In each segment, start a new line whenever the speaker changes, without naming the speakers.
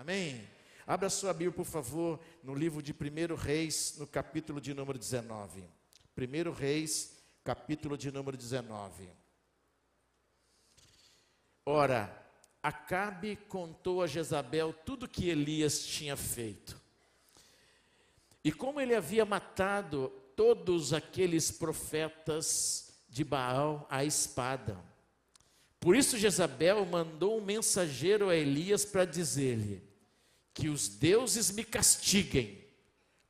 Amém? Abra sua Bíblia, por favor, no livro de 1 Reis, no capítulo de número 19. 1 Reis, capítulo de número 19. Ora, Acabe contou a Jezabel tudo que Elias tinha feito. E como ele havia matado todos aqueles profetas de Baal à espada. Por isso Jezabel mandou um mensageiro a Elias para dizer-lhe: que os deuses me castiguem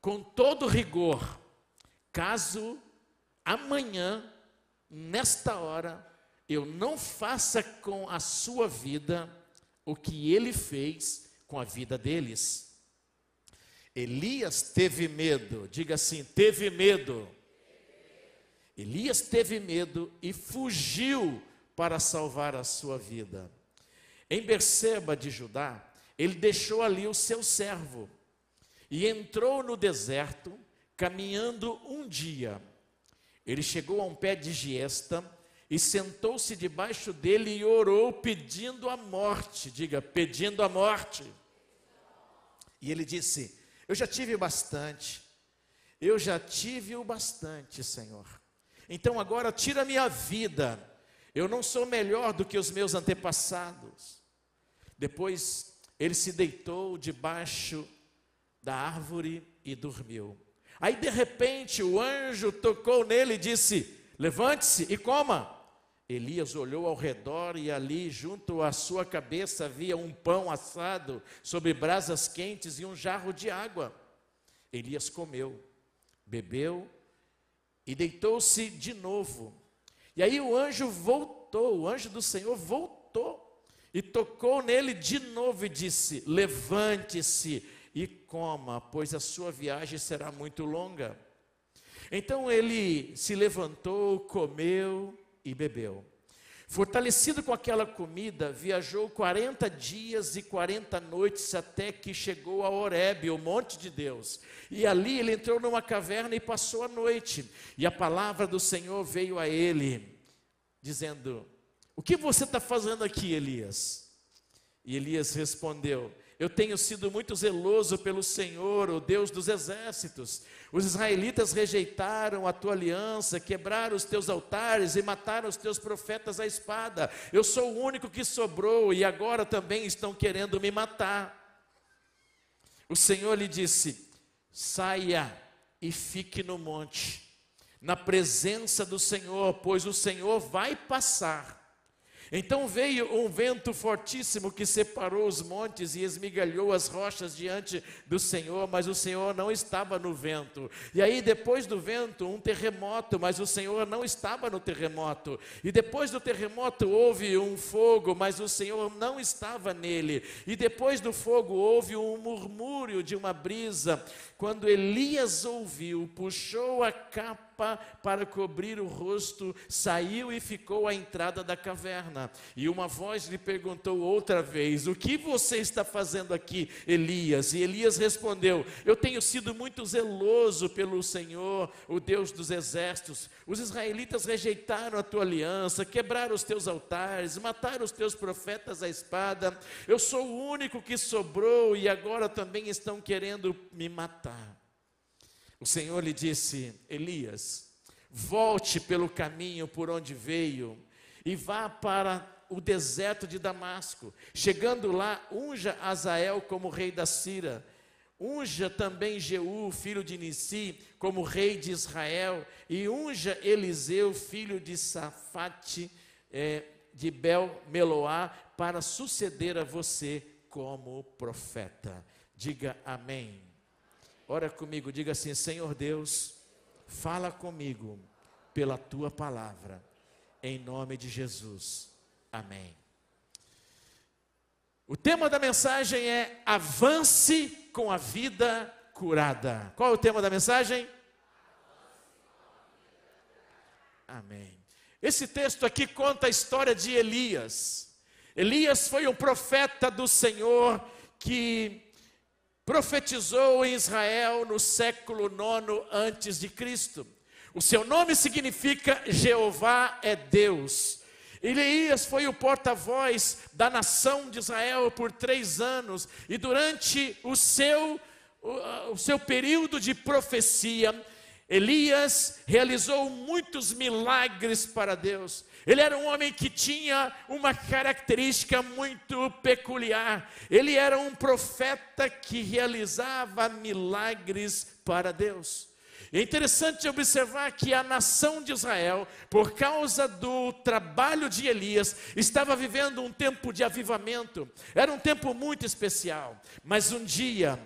com todo rigor, caso amanhã, nesta hora, eu não faça com a sua vida o que ele fez com a vida deles. Elias teve medo, diga assim, teve medo. Elias teve medo e fugiu para salvar a sua vida. Em Berseba de Judá, ele deixou ali o seu servo e entrou no deserto, caminhando um dia. Ele chegou a um pé de giesta e sentou-se debaixo dele e orou pedindo a morte. Diga, pedindo a morte. E ele disse: eu já tive bastante, eu já tive o bastante, Senhor. Então agora tira a minha vida, eu não sou melhor do que os meus antepassados. Depois ele se deitou debaixo da árvore e dormiu. Aí de repente o anjo tocou nele e disse: levante-se e coma. Elias olhou ao redor e ali junto à sua cabeça havia um pão assado sobre brasas quentes e um jarro de água. Elias comeu, bebeu e deitou-se de novo. E aí o anjo do Senhor voltou e tocou nele de novo e disse: levante-se e coma, pois a sua viagem será muito longa. Então ele se levantou, comeu e bebeu. Fortalecido com aquela comida, viajou 40 dias e 40 noites até que chegou a Horebe, o monte de Deus. E ali ele entrou numa caverna e passou a noite. E a palavra do Senhor veio a ele, dizendo: o que você está fazendo aqui, Elias? E Elias respondeu: eu tenho sido muito zeloso pelo Senhor, o Deus dos exércitos. Os israelitas rejeitaram a tua aliança, quebraram os teus altares e mataram os teus profetas à espada. Eu sou o único que sobrou e agora também estão querendo me matar. O Senhor lhe disse: saia e fique no monte, na presença do Senhor, pois o Senhor vai passar. Então veio um vento fortíssimo que separou os montes e esmigalhou as rochas diante do Senhor, mas o Senhor não estava no vento. E aí depois do vento um terremoto, mas o Senhor não estava no terremoto. E depois do terremoto houve um fogo, mas o Senhor não estava nele. E depois do fogo houve um murmúrio de uma brisa. Quando Elias ouviu, puxou a capa para cobrir o rosto, saiu e ficou à entrada da caverna. E uma voz lhe perguntou outra vez: o que você está fazendo aqui, Elias? E Elias respondeu: eu tenho sido muito zeloso pelo Senhor, o Deus dos exércitos. Os israelitas rejeitaram a tua aliança, quebraram os teus altares, mataram os teus profetas à espada. Eu sou o único que sobrou e agora também estão querendo me matar. O Senhor lhe disse: Elias, volte pelo caminho por onde veio e vá para o deserto de Damasco. Chegando lá, unja Azael como rei da Síria. Unja também Jeú, filho de Nissi, como rei de Israel. E unja Eliseu, filho de Safate, de Bel-Meloá, para suceder a você como profeta. Diga amém. Ora comigo, diga assim: Senhor Deus, fala comigo pela tua palavra, em nome de Jesus, amém. O tema da mensagem é: avance com a vida curada. Qual é o tema da mensagem? Amém. Esse texto aqui conta a história de Elias. Elias foi um profeta do Senhor que profetizou em Israel no século 9 antes de Cristo. O seu nome significa Jeová é Deus. Elias foi o porta-voz da nação de Israel por 3 anos, e durante o seu período de profecia, Elias realizou muitos milagres para Deus. Ele era um homem que tinha uma característica muito peculiar. Ele era um profeta que realizava milagres para Deus. É interessante observar que a nação de Israel, por causa do trabalho de Elias, estava vivendo um tempo de avivamento. Era um tempo muito especial. Mas um dia,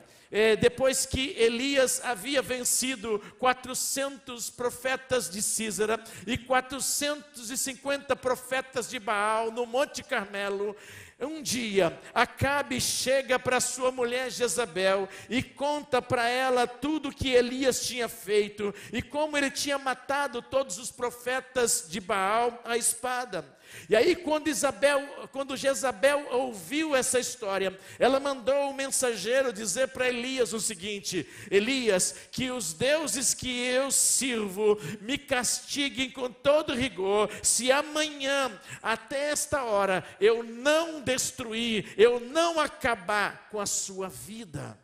depois que Elias havia vencido 400 profetas de Císara e 450 profetas de Baal no Monte Carmelo, um dia, Acabe chega para sua mulher Jezabel e conta para ela tudo que Elias tinha feito e como ele tinha matado todos os profetas de Baal à espada. E aí quando Jezabel ouviu essa história, ela mandou um mensageiro dizer para Elias o seguinte: Elias, que os deuses que eu sirvo me castiguem com todo rigor, se amanhã, até esta hora, eu não destruir, eu não acabar com a sua vida.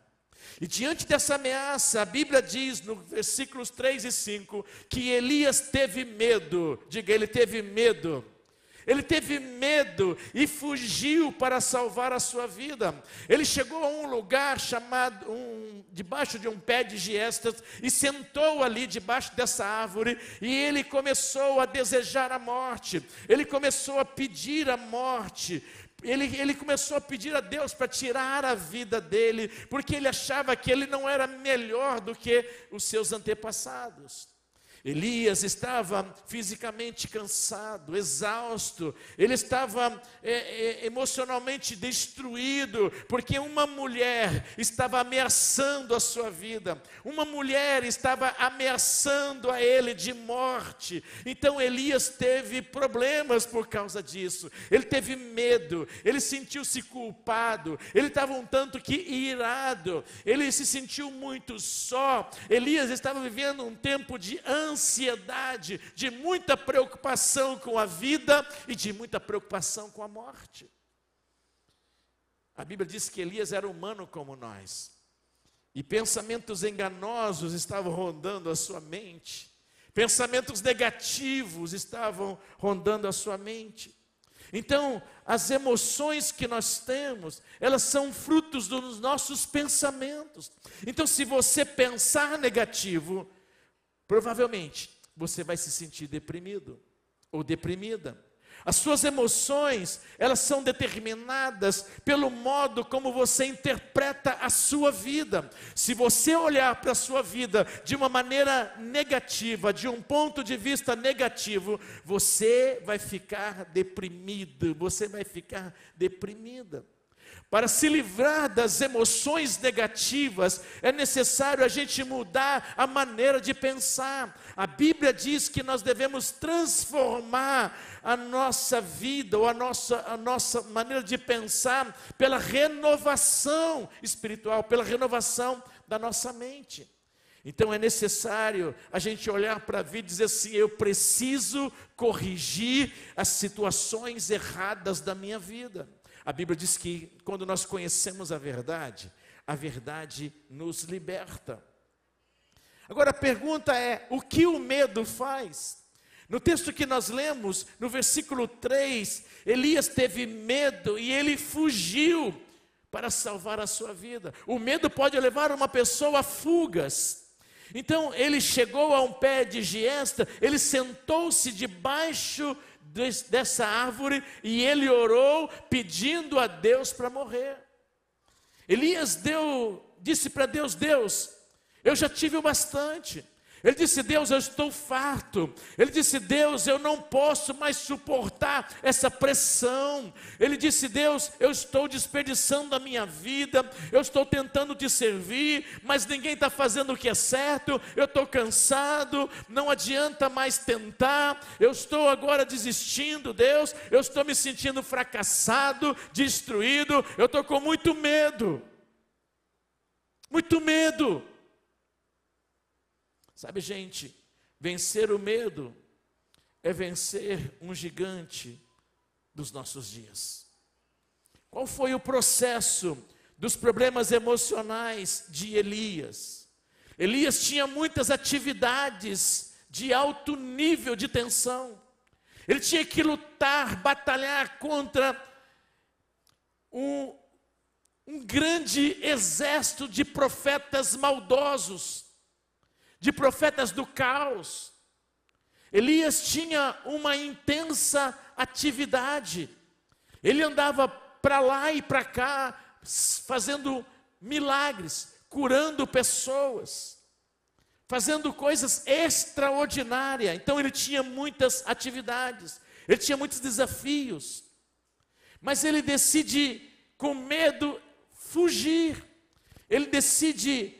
E diante dessa ameaça, a Bíblia diz no versículos 3 e 5, que Elias teve medo. Diga, ele teve medo. Ele teve medo e fugiu para salvar a sua vida. Ele chegou a um lugar debaixo de um pé de giestas e sentou ali debaixo dessa árvore, e ele começou a desejar a morte. Ele começou a pedir a morte. Ele começou a pedir a Deus para tirar a vida dele, porque ele achava que ele não era melhor do que os seus antepassados. Elias estava fisicamente cansado, exausto, ele estava emocionalmente destruído, porque uma mulher estava ameaçando a sua vida, uma mulher estava ameaçando a ele de morte. Então Elias teve problemas por causa disso, ele teve medo, ele sentiu-se culpado, ele estava um tanto que irado, ele se sentiu muito só. Elias estava vivendo um tempo de ansiedade, de muita preocupação com a vida e de muita preocupação com a morte. A Bíblia diz que Elias era humano como nós, e pensamentos enganosos estavam rondando a sua mente, pensamentos negativos estavam rondando a sua mente. Então, as emoções que nós temos, elas são frutos dos nossos pensamentos. Então, se você pensar negativo, provavelmente você vai se sentir deprimido ou deprimida. As suas emoções, elas são determinadas pelo modo como você interpreta a sua vida. Se você olhar para a sua vida de uma maneira negativa, de um ponto de vista negativo, você vai ficar deprimido, você vai ficar deprimida. Para se livrar das emoções negativas, é necessário a gente mudar a maneira de pensar. A Bíblia diz que nós devemos transformar a nossa vida, ou a nossa maneira de pensar, pela renovação espiritual, pela renovação da nossa mente. Então é necessário a gente olhar para a vida e dizer assim: eu preciso corrigir as situações erradas da minha vida. A Bíblia diz que quando nós conhecemos a verdade nos liberta. Agora a pergunta é: o que o medo faz? No texto que nós lemos, no versículo 3, Elias teve medo e ele fugiu para salvar a sua vida. O medo pode levar uma pessoa a fugas. Então ele chegou a um pé de giesta, ele sentou-se debaixo dessa árvore e ele orou pedindo a Deus para morrer. Elias disse para Deus: Deus, eu já tive o bastante. Ele disse: Deus, eu estou farto. Ele disse: Deus, eu não posso mais suportar essa pressão. Ele disse: Deus, eu estou desperdiçando a minha vida, eu estou tentando te servir, mas ninguém está fazendo o que é certo, eu estou cansado, não adianta mais tentar, eu estou agora desistindo, Deus, eu estou me sentindo fracassado, destruído, eu estou com muito medo. Muito medo. Sabe, gente, vencer o medo é vencer um gigante dos nossos dias. Qual foi o processo dos problemas emocionais de Elias? Elias tinha muitas atividades de alto nível de tensão. Ele tinha que lutar, batalhar contra um grande exército de profetas maldosos, de profetas do caos. Elias tinha uma intensa atividade. Ele andava para lá e para cá, fazendo milagres, curando pessoas, fazendo coisas extraordinárias. Então ele tinha muitas atividades, ele tinha muitos desafios. Mas ele decide, com medo, fugir. Ele decide,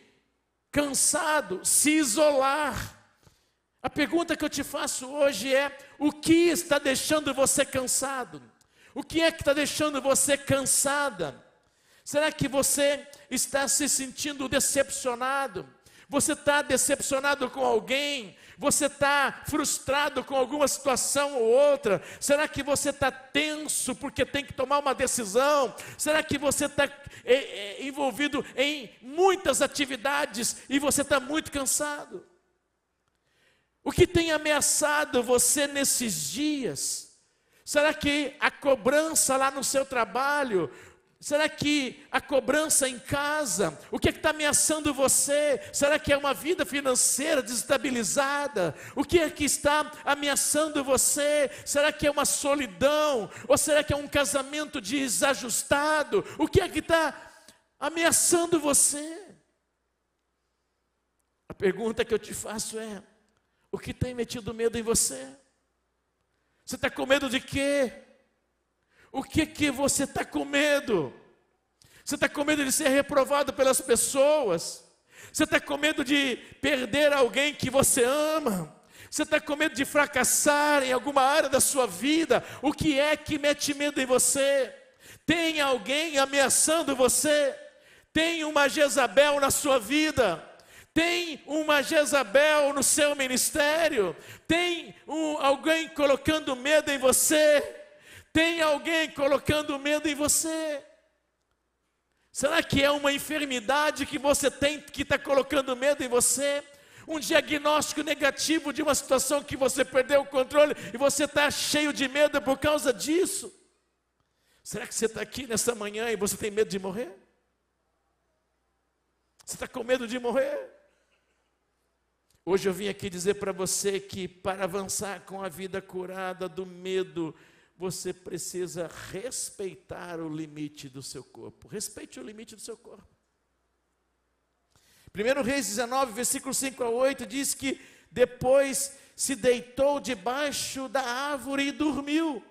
cansado, se isolar. A pergunta que eu te faço hoje é: o que está deixando você cansado? O que é que está deixando você cansada? Será que você está se sentindo decepcionado? Você está decepcionado com alguém? Você está frustrado com alguma situação ou outra? Será que você está tenso porque tem que tomar uma decisão? Será que você está envolvido em muitas atividades e você está muito cansado? O que tem ameaçado você nesses dias? Será que a cobrança lá no seu trabalho? Será que a cobrança em casa? O que é que está ameaçando você? Será que é uma vida financeira desestabilizada? O que é que está ameaçando você? Será que é uma solidão? Ou será que é um casamento desajustado? O que é que está ameaçando você? A pergunta que eu te faço é: o que tem metido medo em você? Você está com medo de quê? O que você está com medo? Você está com medo de ser reprovado pelas pessoas? Você está com medo de perder alguém que você ama? Você está com medo de fracassar em alguma área da sua vida? O que é que mete medo em você? Tem alguém ameaçando você? Tem uma Jezabel na sua vida? Tem uma Jezabel no seu ministério? Tem alguém colocando medo em você? Tem alguém colocando medo em você? Será que é uma enfermidade que você tem que está colocando medo em você? Um diagnóstico negativo de uma situação que você perdeu o controle e você está cheio de medo por causa disso? Será que você está aqui nessa manhã e você tem medo de morrer? Você está com medo de morrer? Hoje eu vim aqui dizer para você que para avançar com a vida curada do medo, você precisa respeitar o limite do seu corpo. Respeite o limite do seu corpo. 1 Reis 19, versículo 5 a 8, diz que depois se deitou debaixo da árvore e dormiu.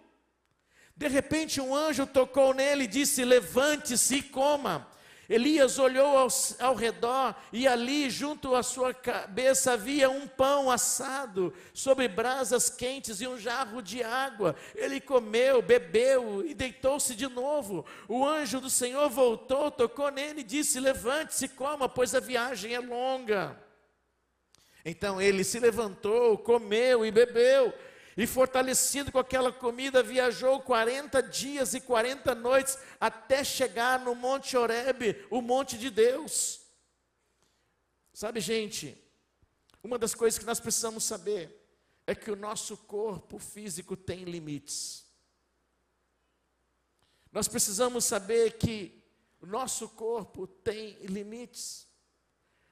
De repente um anjo tocou nele e disse: levante-se e coma. Elias olhou ao redor e ali junto à sua cabeça havia um pão assado sobre brasas quentes e um jarro de água. Ele comeu, bebeu e deitou-se de novo. O anjo do Senhor voltou, tocou nele e disse: levante-se e coma, pois a viagem é longa. Então ele se levantou, comeu e bebeu. E fortalecido com aquela comida, viajou 40 dias e 40 noites até chegar no Monte Horebe, o monte de Deus. Sabe, gente, uma das coisas que nós precisamos saber é que o nosso corpo físico tem limites. Nós precisamos saber que o nosso corpo tem limites.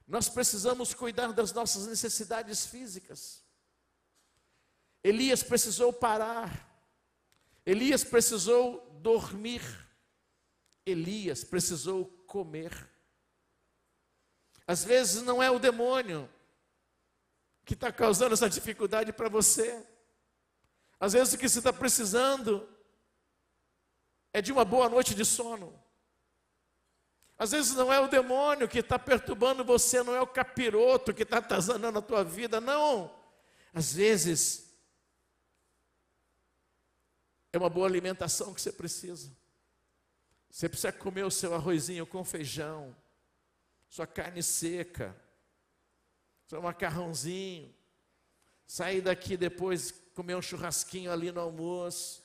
Nós precisamos cuidar das nossas necessidades físicas. Elias precisou parar, Elias precisou dormir, Elias precisou comer. Às vezes não é o demônio que está causando essa dificuldade para você. Às vezes o que você está precisando é de uma boa noite de sono. Às vezes não é o demônio que está perturbando você, não é o capiroto que está atazanando a tua vida, não. Às vezes é uma boa alimentação que você precisa. Você precisa comer o seu arrozinho com feijão, sua carne seca, seu macarrãozinho, sair daqui depois, comer um churrasquinho ali no almoço.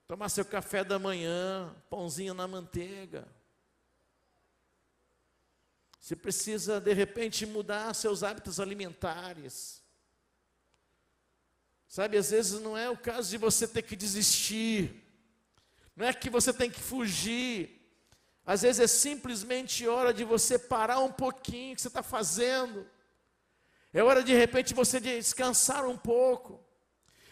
tomar seu café da manhã, pãozinho na manteiga. Você precisa, de repente, mudar seus hábitos alimentares. Sabe, às vezes não é o caso de você ter que desistir, não é que você tem que fugir. Às vezes é simplesmente hora de você parar um pouquinho o que você está fazendo. É hora de repente você descansar um pouco.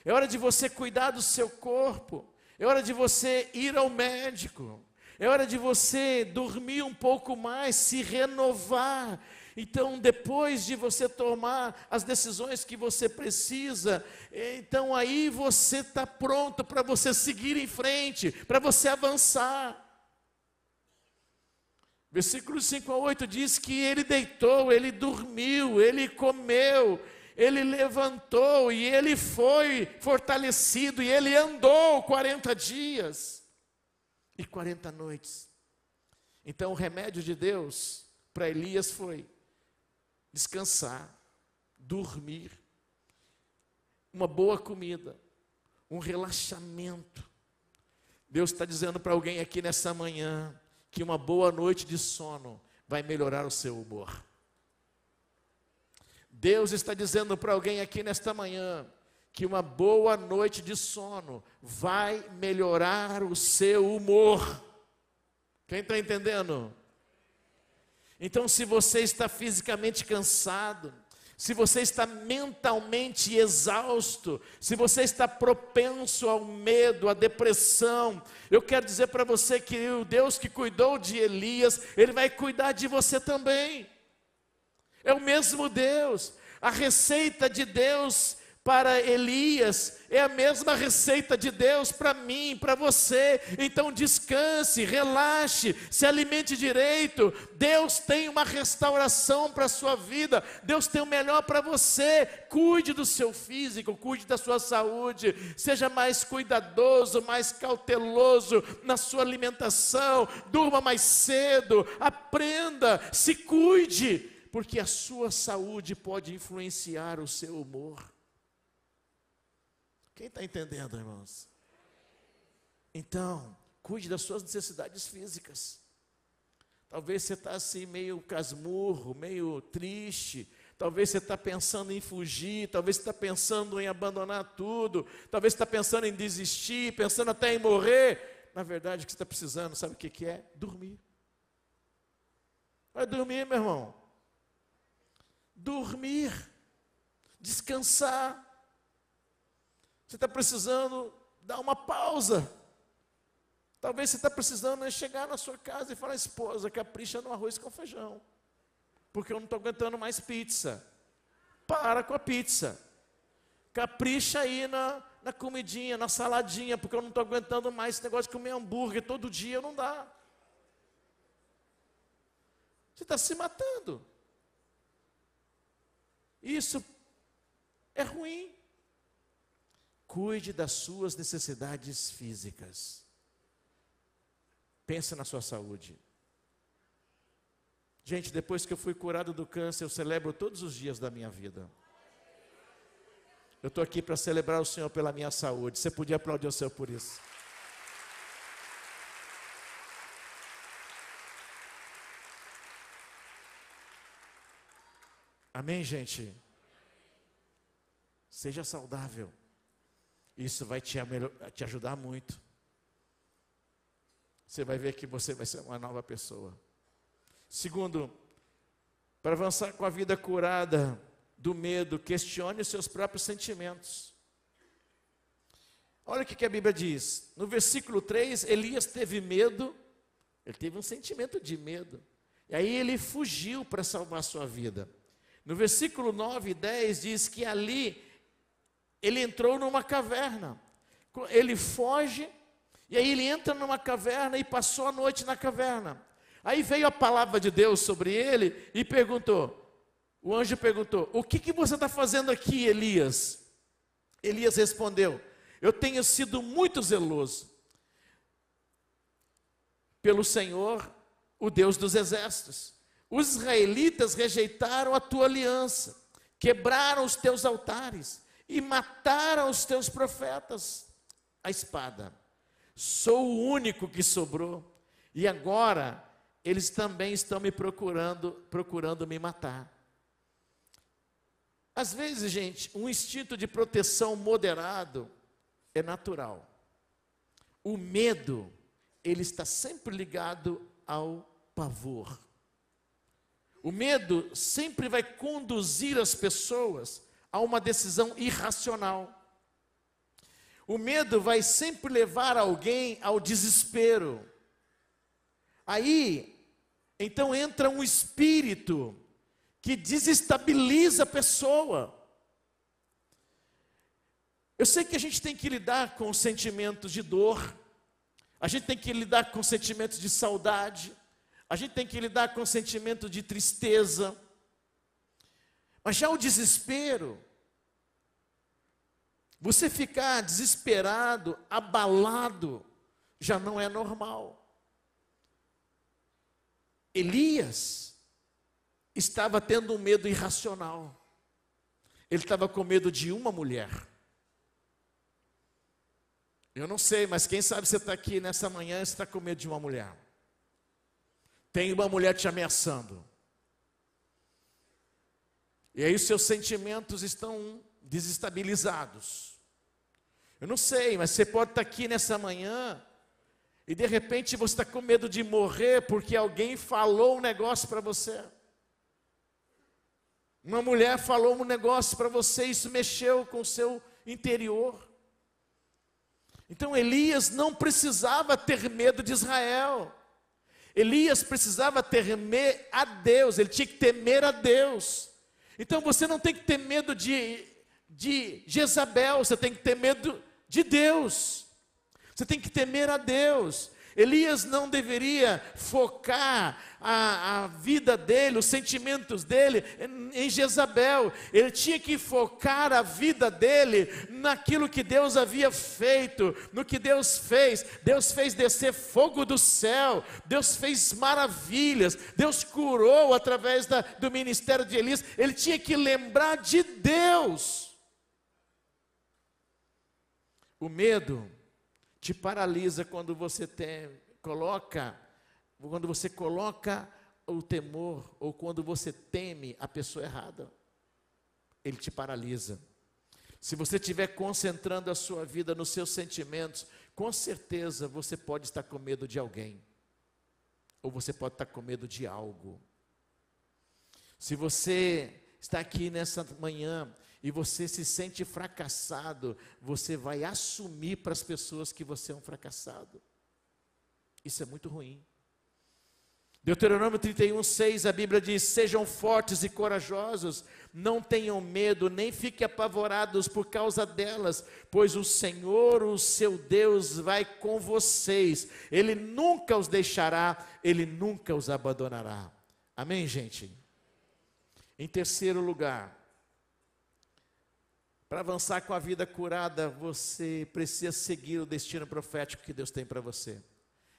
É hora de você cuidar do seu corpo. É hora de você ir ao médico. É hora de você dormir um pouco mais, se renovar. Então, depois de você tomar as decisões que você precisa, então aí você está pronto para você seguir em frente, para você avançar. Versículos 5 a 8 diz que ele deitou, ele dormiu, ele comeu, ele levantou e ele foi fortalecido e ele andou 40 dias e 40 noites. Então o remédio de Deus para Elias foi descansar, dormir, uma boa comida, um relaxamento. Deus está dizendo para alguém aqui nessa manhã que uma boa noite de sono vai melhorar o seu humor. Deus está dizendo para alguém aqui nesta manhã que uma boa noite de sono vai melhorar o seu humor. Quem está entendendo? Então, se você está fisicamente cansado, se você está mentalmente exausto, se você está propenso ao medo, à depressão, eu quero dizer para você que o Deus que cuidou de Elias, Ele vai cuidar de você também. É o mesmo Deus. A receita de Deus para Elias é a mesma receita de Deus para mim, para você. Então descanse, relaxe, se alimente direito. Deus tem uma restauração para a sua vida. Deus tem o melhor para você. Cuide do seu físico, cuide da sua saúde. Seja mais cuidadoso, mais cauteloso na sua alimentação. Durma mais cedo, aprenda, se cuide, porque a sua saúde pode influenciar o seu humor. Quem está entendendo, irmãos? Então, cuide das suas necessidades físicas. Talvez você está assim meio casmurro, meio triste. Talvez você está pensando em fugir. Talvez você está pensando em abandonar tudo. Talvez você está pensando em desistir, pensando até em morrer. Na verdade, o que você está precisando, sabe o que é? Dormir. Vai dormir, meu irmão. Dormir. Descansar. Você está precisando dar uma pausa. Talvez você está precisando chegar na sua casa e falar: esposa, capricha no arroz com feijão, porque eu não estou aguentando mais pizza. Para com a pizza. Capricha aí na comidinha, na saladinha, porque eu não estou aguentando mais esse negócio de comer hambúrguer todo dia, não dá. Você está se matando. Isso é ruim. Cuide das suas necessidades físicas. Pense na sua saúde. Gente, depois que eu fui curado do câncer, eu celebro todos os dias da minha vida. Eu estou aqui para celebrar o Senhor pela minha saúde. Você podia aplaudir o Senhor por isso. Amém, gente? Seja saudável. Isso vai te ajudar muito. Você vai ver que você vai ser uma nova pessoa. Segundo, para avançar com a vida curada do medo, questione os seus próprios sentimentos. Olha o que a Bíblia diz. No versículo 3, Elias teve medo. Ele teve um sentimento de medo. E aí ele fugiu para salvar a sua vida. No versículo 9 e 10 diz que ali ele entrou numa caverna. Ele foge, e aí ele entra numa caverna e passou a noite na caverna. Aí veio a palavra de Deus sobre ele e perguntou, o anjo perguntou: o que você está fazendo aqui, Elias? Elias respondeu: eu tenho sido muito zeloso pelo Senhor, o Deus dos exércitos. Os israelitas rejeitaram a tua aliança, quebraram os teus altares e mataram os teus profetas à espada. Sou o único que sobrou. E agora, eles também estão me procurando me matar. Às vezes, gente, um instinto de proteção moderado é natural. O medo, ele está sempre ligado ao pavor. O medo sempre vai conduzir as pessoas a uma decisão irracional. O medo vai sempre levar alguém ao desespero. Aí, então entra um espírito que desestabiliza a pessoa. Eu sei que a gente tem que lidar com sentimentos de dor, a gente tem que lidar com sentimentos de saudade, a gente tem que lidar com sentimento de tristeza, mas já o desespero, você ficar desesperado, abalado, já não é normal. Elias estava tendo um medo irracional. Ele estava com medo de uma mulher. Eu não sei, mas quem sabe você está aqui nessa manhã e está com medo de uma mulher. Tem uma mulher te ameaçando. E aí os seus sentimentos estão desestabilizados. Eu não sei, mas você pode estar aqui nessa manhã e de repente você está com medo de morrer porque alguém falou um negócio para você. Uma mulher falou um negócio para você, isso mexeu com o seu interior. Então Elias não precisava ter medo de Israel. Elias precisava temer a Deus, ele tinha que temer a Deus. Então você não tem que ter medo de Jezabel, você tem que ter medo de Deus. Você tem que temer a Deus. Elias não deveria focar a vida dele, os sentimentos dele em Jezabel. Ele tinha que focar a vida dele naquilo que Deus havia feito, no que Deus fez. Deus fez descer fogo do céu, Deus fez maravilhas, Deus curou através do ministério de Elias. Ele tinha que lembrar de Deus. O medo te paralisa quando você coloca o temor, ou quando você teme a pessoa errada. Ele te paralisa. Se você estiver concentrando a sua vida nos seus sentimentos, com certeza você pode estar com medo de alguém, ou você pode estar com medo de algo. Se você está aqui nessa manhã e você se sente fracassado, você vai assumir para as pessoas que você é um fracassado. Isso é muito ruim. Deuteronômio 31:6, a Bíblia diz: sejam fortes e corajosos, não tenham medo, nem fiquem apavorados por causa delas, pois o Senhor, o seu Deus, vai com vocês. Ele nunca os deixará, Ele nunca os abandonará. Amém, gente? Em terceiro lugar, para avançar com a vida curada, você precisa seguir o destino profético que Deus tem para você.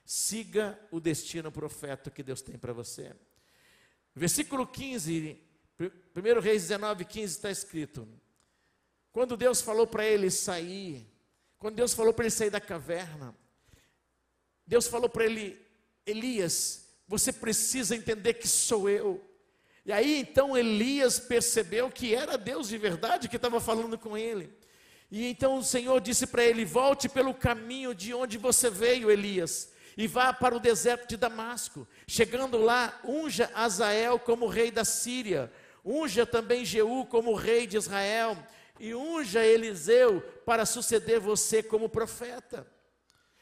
Siga o destino profético que Deus tem para você. Versículo 15, 1 Reis 19:15 está escrito: quando Deus falou para ele sair, quando Deus falou para ele sair da caverna, Deus falou para ele: Elias, você precisa entender que sou eu. E aí então Elias percebeu que era Deus de verdade que estava falando com ele. E então o Senhor disse para ele: volte pelo caminho de onde você veio, Elias, e vá para o deserto de Damasco. Chegando lá, unja Azael como rei da Síria, unja também Jeú como rei de Israel, e unja Eliseu para suceder você como profeta.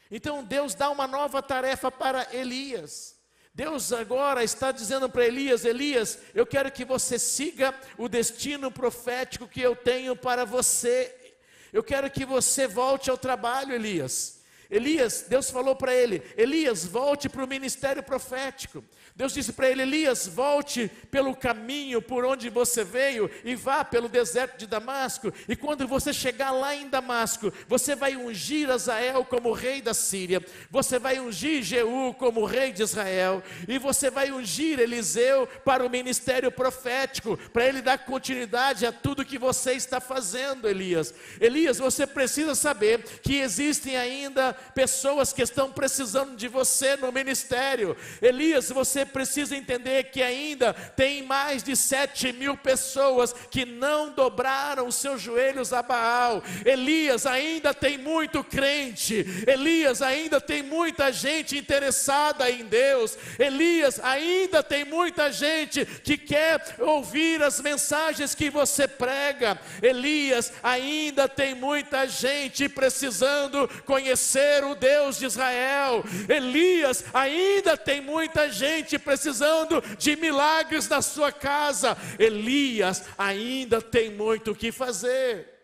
Então Deus dá uma nova tarefa para Elias. Deus agora está dizendo para Elias: Elias, eu quero que você siga o destino profético que eu tenho para você. Eu quero que você volte ao trabalho, Elias. Elias, Deus falou para ele: Elias, volte para o ministério profético. Deus disse para ele: Elias, volte pelo caminho por onde você veio e vá pelo deserto de Damasco. E quando você chegar lá em Damasco, você vai ungir Azael como rei da Síria, você vai ungir Jeú como rei de Israel, e você vai ungir Eliseu para o ministério profético, para ele dar continuidade a tudo que você está fazendo, Elias. Elias, você precisa saber que existem ainda pessoas que estão precisando de você no ministério. Elias, você precisa entender que ainda tem mais de 7.000 pessoas que não dobraram os seus joelhos a Baal. Elias, ainda tem muito crente. Elias, ainda tem muita gente interessada em Deus. Elias, ainda tem muita gente que quer ouvir as mensagens que você prega. Elias, ainda tem muita gente precisando conhecer o Deus de Israel. Elias, ainda tem muita gente precisando de milagres na sua casa. Elias, ainda tem muito o que fazer.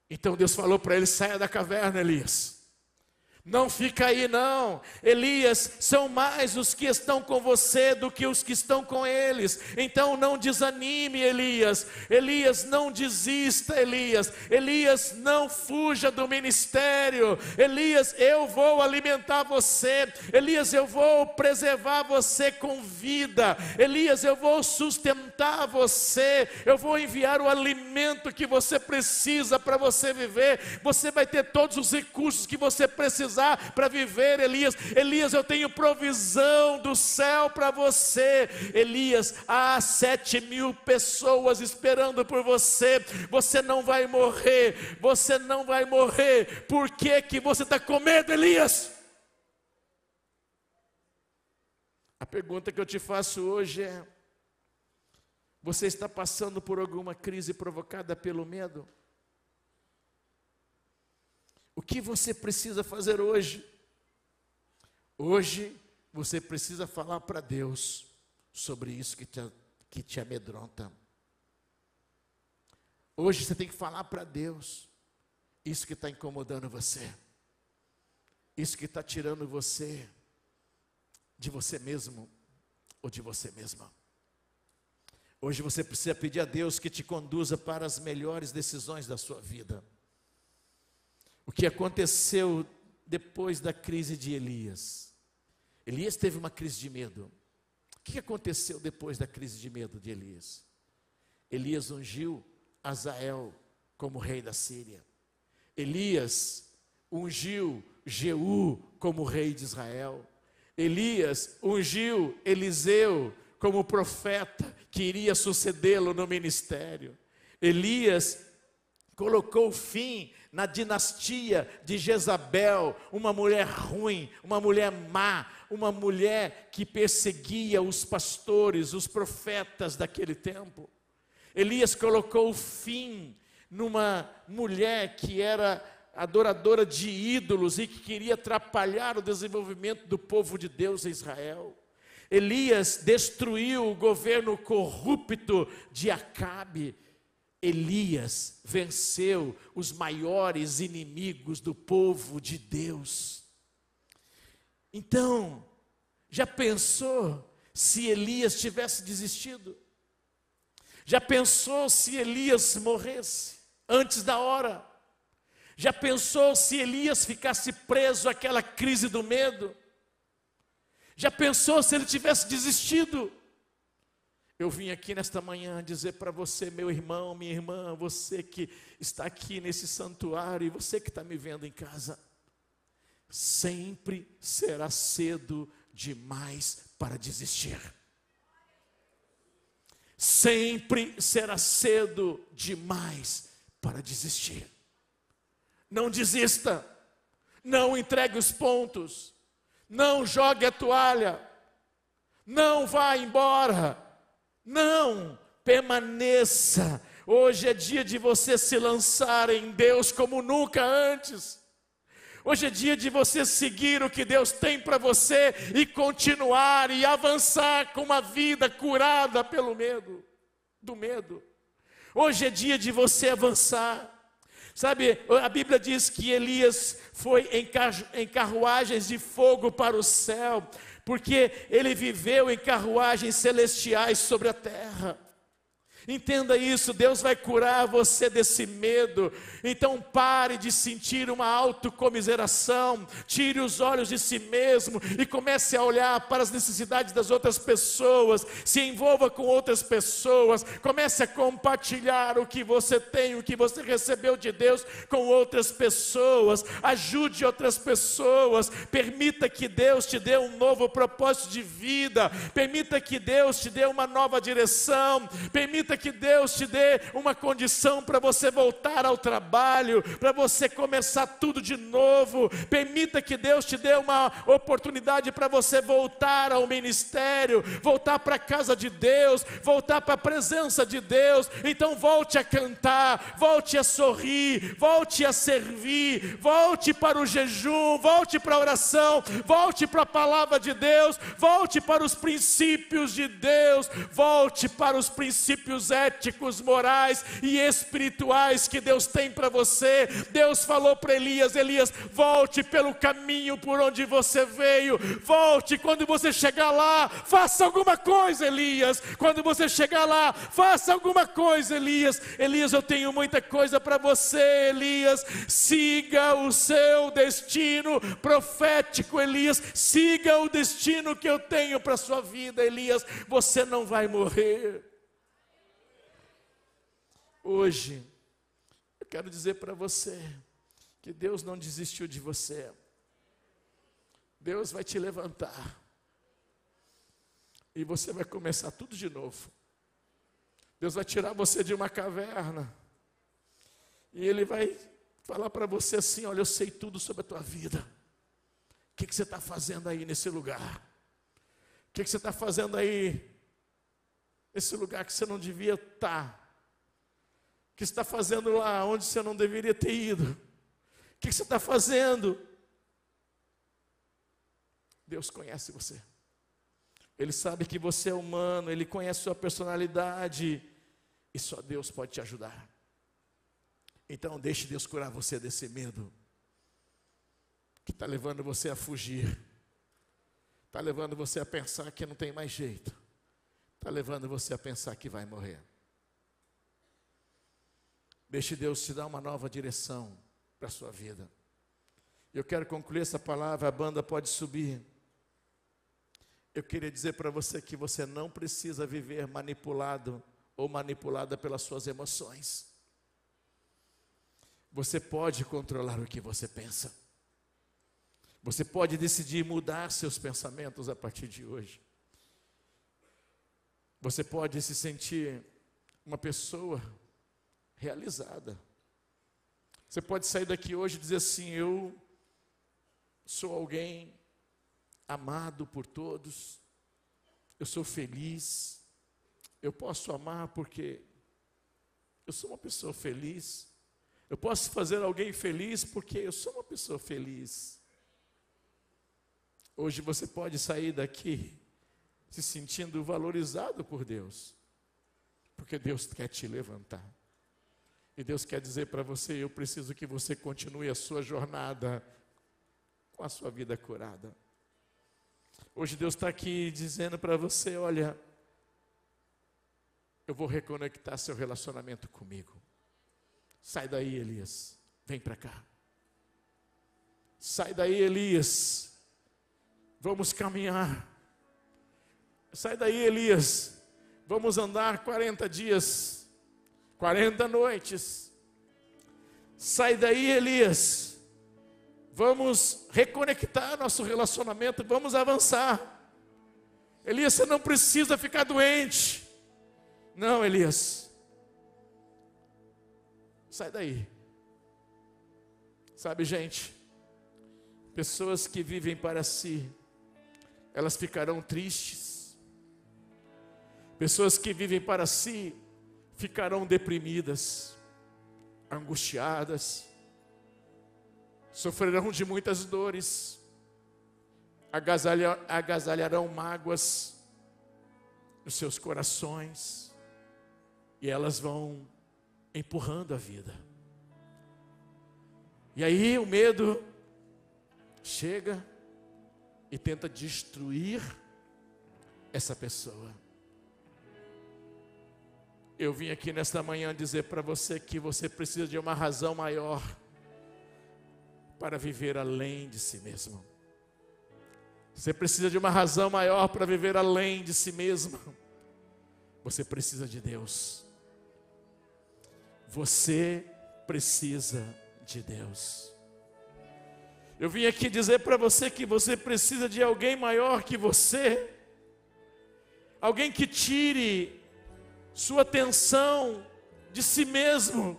Então Deus falou para ele: saia da caverna, Elias. Não fica aí não. Elias, são mais os que estão com você do que os que estão com eles. Então não desanime, Elias. Elias, não desista, Elias. Elias, não fuja do ministério. Elias, eu vou alimentar você. Elias, eu vou preservar você com vida. Elias, eu vou sustentar você. Eu vou enviar o alimento que você precisa para você viver. Você vai ter todos os recursos que você precisar para viver, Elias. Elias, eu tenho provisão do céu para você. Elias, há 7.000 pessoas esperando por você. Você não vai morrer. Você não vai morrer. Por que você está com medo, Elias? A pergunta que eu te faço hoje é: você está passando por alguma crise provocada pelo medo? O que você precisa fazer hoje? Hoje você precisa falar para Deus sobre isso que te amedronta. Hoje você tem que falar para Deus isso que está incomodando você, isso que está tirando você de você mesmo ou de você mesma. Hoje você precisa pedir a Deus que te conduza para as melhores decisões da sua vida. O que aconteceu depois da crise de Elias? Elias teve uma crise de medo. O que aconteceu depois da crise de medo de Elias? Elias ungiu Azael como rei da Síria. Elias ungiu Jeú como rei de Israel. Elias ungiu Eliseu como profeta que iria sucedê-lo no ministério. Elias colocou fim na dinastia de Jezabel, uma mulher ruim, uma mulher má, uma mulher que perseguia os pastores, os profetas daquele tempo. Elias colocou fim numa mulher que era adoradora de ídolos e que queria atrapalhar o desenvolvimento do povo de Deus em Israel. Elias destruiu o governo corrupto de Acabe. Elias venceu os maiores inimigos do povo de Deus. Então, já pensou se Elias tivesse desistido? Já pensou se Elias morresse antes da hora? Já pensou se Elias ficasse preso àquela crise do medo? Já pensou se ele tivesse desistido? Eu vim aqui nesta manhã dizer para você, meu irmão, minha irmã, você que está aqui nesse santuário e você que está me vendo em casa, sempre será cedo demais para desistir. Sempre será cedo demais para desistir. Não desista, não entregue os pontos, não jogue a toalha, não vá embora. Não, permaneça. Hoje é dia de você se lançar em Deus como nunca antes. Hoje é dia de você seguir o que Deus tem para você e continuar e avançar com uma vida curada pelo medo, do medo. Hoje é dia de você avançar. Sabe, a Bíblia diz que Elias foi em carruagens de fogo para o céu, porque ele viveu em carruagens celestiais sobre a terra. Entenda isso, Deus vai curar você desse medo. Então pare de sentir uma autocomiseração, tire os olhos de si mesmo e comece a olhar para as necessidades das outras pessoas, se envolva com outras pessoas, comece a compartilhar o que você tem, o que você recebeu de Deus com outras pessoas, ajude outras pessoas, permita que Deus te dê um novo propósito de vida, permita que Deus te dê uma nova direção, permita que Deus te dê uma condição para você voltar ao trabalho, para você começar tudo de novo. Permita que Deus te dê uma oportunidade para você voltar ao ministério, voltar para a casa de Deus, voltar para a presença de Deus. Então volte a cantar, volte a sorrir, volte a servir, volte para o jejum, volte para a oração, volte para a palavra de Deus, volte para os princípios de Deus, volte para os princípios éticos, morais e espirituais que Deus tem para você. Deus falou para Elias: Elias, volte pelo caminho por onde você veio, volte. Quando você chegar lá, faça alguma coisa, Elias. Quando você chegar lá, faça alguma coisa, Elias. Elias, eu tenho muita coisa para você, Elias. Siga o seu destino profético, Elias. Siga o destino que eu tenho para a sua vida, Elias. Você não vai morrer. Hoje, eu quero dizer para você que Deus não desistiu de você. Deus vai te levantar. E você vai começar tudo de novo. Deus vai tirar você de uma caverna. E Ele vai falar para você assim: olha, eu sei tudo sobre a tua vida. O que você está fazendo aí nesse lugar? O que você está fazendo aí nesse lugar que você não devia estar? O que você está fazendo lá onde você não deveria ter ido? O que você está fazendo? Deus conhece você. Ele sabe que você é humano, Ele conhece sua personalidade, e só Deus pode te ajudar. Então deixe Deus curar você desse medo, que está levando você a fugir, está levando você a pensar que não tem mais jeito, está levando você a pensar que vai morrer. Deixe Deus te dar uma nova direção para a sua vida. Eu quero concluir essa palavra, a banda pode subir. Eu queria dizer para você que você não precisa viver manipulado ou manipulada pelas suas emoções. Você pode controlar o que você pensa. Você pode decidir mudar seus pensamentos a partir de hoje. Você pode se sentir uma pessoa realizada. Você pode sair daqui hoje e dizer assim: eu sou alguém amado por todos, eu sou feliz, eu posso amar porque eu sou uma pessoa feliz, eu posso fazer alguém feliz porque eu sou uma pessoa feliz. Hoje você pode sair daqui se sentindo valorizado por Deus, porque Deus quer te levantar. E Deus quer dizer para você: eu preciso que você continue a sua jornada com a sua vida curada. Hoje Deus está aqui dizendo para você: olha, eu vou reconectar seu relacionamento comigo. Sai daí, Elias, vem para cá. Sai daí, Elias, vamos caminhar. Sai daí, Elias, vamos andar 40 dias, 40 noites. Sai daí, Elias, vamos reconectar nosso relacionamento, vamos avançar. Elias, você não precisa ficar doente. Não, Elias, sai daí. Sabe, gente, pessoas que vivem para si, elas ficarão tristes. Pessoas que vivem para si ficarão deprimidas, angustiadas, sofrerão de muitas dores, agasalharão mágoas nos seus corações, e elas vão empurrando a vida. E aí o medo chega e tenta destruir essa pessoa. Eu vim aqui nesta manhã dizer para você que você precisa de uma razão maior para viver além de si mesmo. Você precisa de uma razão maior para viver além de si mesmo. Você precisa de Deus. Você precisa de Deus. Eu vim aqui dizer para você que você precisa de alguém maior que você. Alguém que tire sua atenção de si mesmo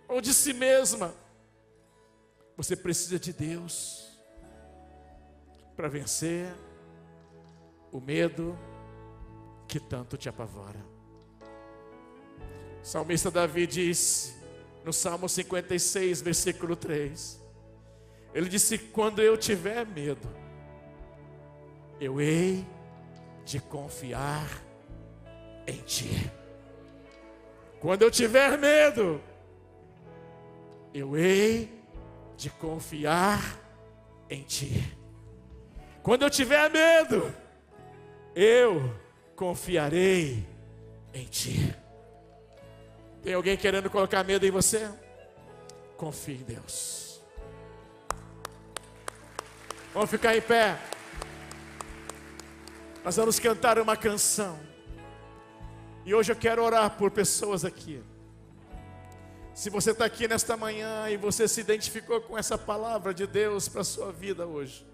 ou de si mesma. Você precisa de Deus para vencer o medo que tanto te apavora. O salmista Davi disse no Salmo 56, versículo 3, ele disse: quando eu tiver medo, eu hei de confiar em Ti. Quando eu tiver medo, eu hei de confiar em Ti. Quando eu tiver medo, eu confiarei em Ti. Tem alguém querendo colocar medo em você? Confie em Deus. Vamos ficar em pé. Nós vamos cantar uma canção. E hoje eu quero orar por pessoas aqui. Se você está aqui nesta manhã e você se identificou com essa palavra de Deus para a sua vida hoje,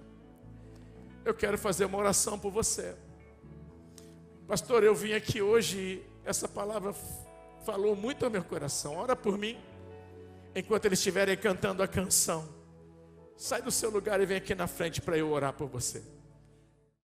eu quero fazer uma oração por você. Pastor, eu vim aqui hoje e essa palavra falou muito ao meu coração. Ora por mim, enquanto eles estiverem cantando a canção. Sai do seu lugar e vem aqui na frente para eu orar por você.